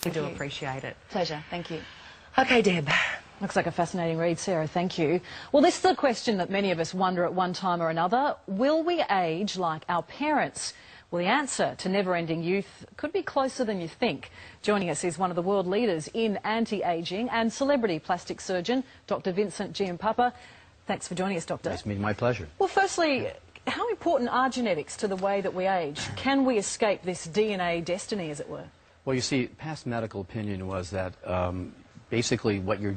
We do appreciate it. Pleasure. Thank you. Okay, Deb. Looks like a fascinating read, Sarah. Thank you. Well, this is a question that many of us wonder at one time or another. Will we age like our parents? Well, the answer to never-ending youth could be closer than you think. Joining us is one of the world leaders in anti-aging and celebrity plastic surgeon, Dr. Vincent Giampapa. Thanks for joining us, Doctor. Nice meeting, my pleasure. Well, firstly, how important are genetics to the way that we age? Can we escape this DNA destiny, as it were? Well, you see, past medical opinion was that basically what your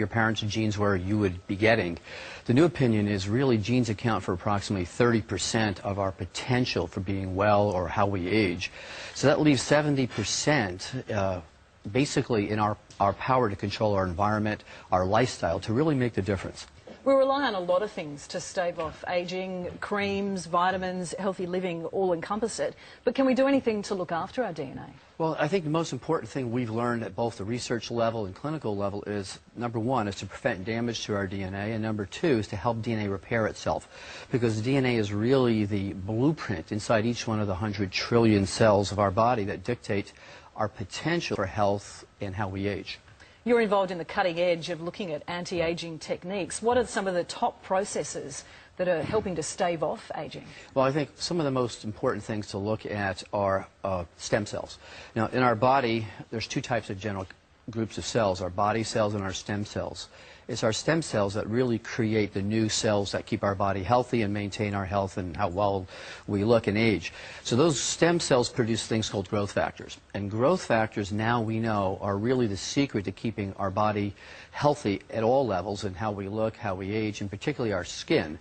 parents' genes were, you would be getting. The new opinion is really genes account for approximately 30% of our potential for being well or how we age. So that leaves 70% basically in our power to control our environment, our lifestyle, to really make the difference. We rely on a lot of things to stave off ageing. Creams, vitamins, healthy living all encompass it. But can we do anything to look after our DNA? Well, I think the most important thing we've learned at both the research level and clinical level is, number one, is to prevent damage to our DNA, and number two is to help DNA repair itself. Because DNA is really the blueprint inside each one of the 100 trillion cells of our body that dictate our potential for health and how we age. You're involved in the cutting edge of looking at anti-aging techniques. What are some of the top processes that are helping to stave off aging? Well, I think some of the most important things to look at are stem cells. Now, in our body, there's two types of general groups of cells, our body cells and our stem cells. It's our stem cells that really create the new cells that keep our body healthy and maintain our health and how well we look and age. So those stem cells produce things called growth factors. And growth factors, now we know, are really the secret to keeping our body healthy at all levels and how we look, how we age, and particularly our skin.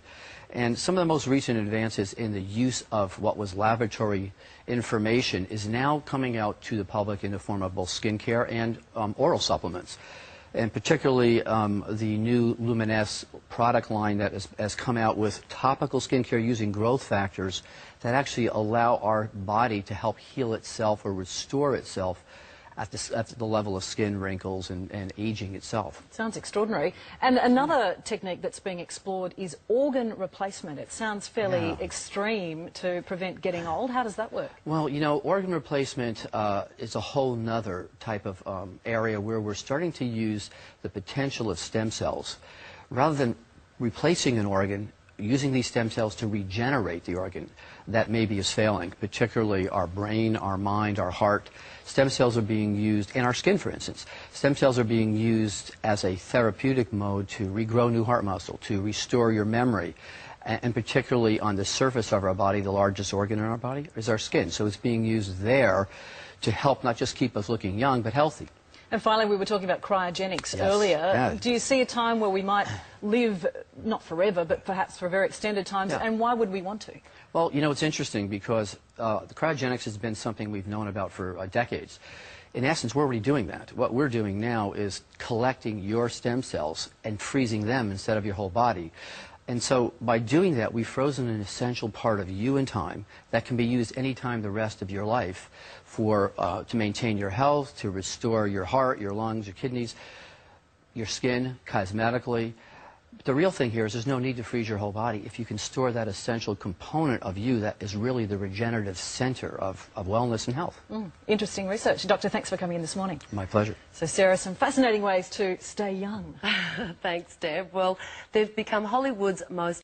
And some of the most recent advances in the use of what was laboratory information is now coming out to the public in the form of both skincare and oral supplements. And particularly the new Luminesce product line that has come out with topical skincare using growth factors that actually allow our body to help heal itself or restore itself at the level of skin, wrinkles, and aging itself. Sounds extraordinary. And another technique that's being explored is organ replacement. It sounds fairly extreme to prevent getting old. How does that work? Well, you know, organ replacement is a whole nother type of area where we're starting to use the potential of stem cells. Rather than replacing an organ, using these stem cells to regenerate the organ that maybe is failing, particularly our brain, our mind, our heart. Stem cells are being used, in our skin for instance, stem cells are being used as a therapeutic mode to regrow new heart muscle, to restore your memory, and particularly on the surface of our body, the largest organ in our body is our skin. So it's being used there to help not just keep us looking young, but healthy. And finally, we were talking about cryogenics earlier. Yeah. Do you see a time where we might live, not forever, but perhaps for very extended times, and why would we want to? Well, you know, it's interesting because the cryogenics has been something we've known about for decades. In essence, we're already doing that. What we're doing now is collecting your stem cells and freezing them instead of your whole body. And so by doing that, we've frozen an essential part of you in time that can be used anytime the rest of your life for, to maintain your health, to restore your heart, your lungs, your kidneys, your skin, cosmetically. But the real thing here is there's no need to freeze your whole body if you can store that essential component of you that is really the regenerative center of wellness and health. Interesting research. Doctor, thanks for coming in this morning. My pleasure. So, Sarah, some fascinating ways to stay young. Thanks, Deb. Well, they've become Hollywood's most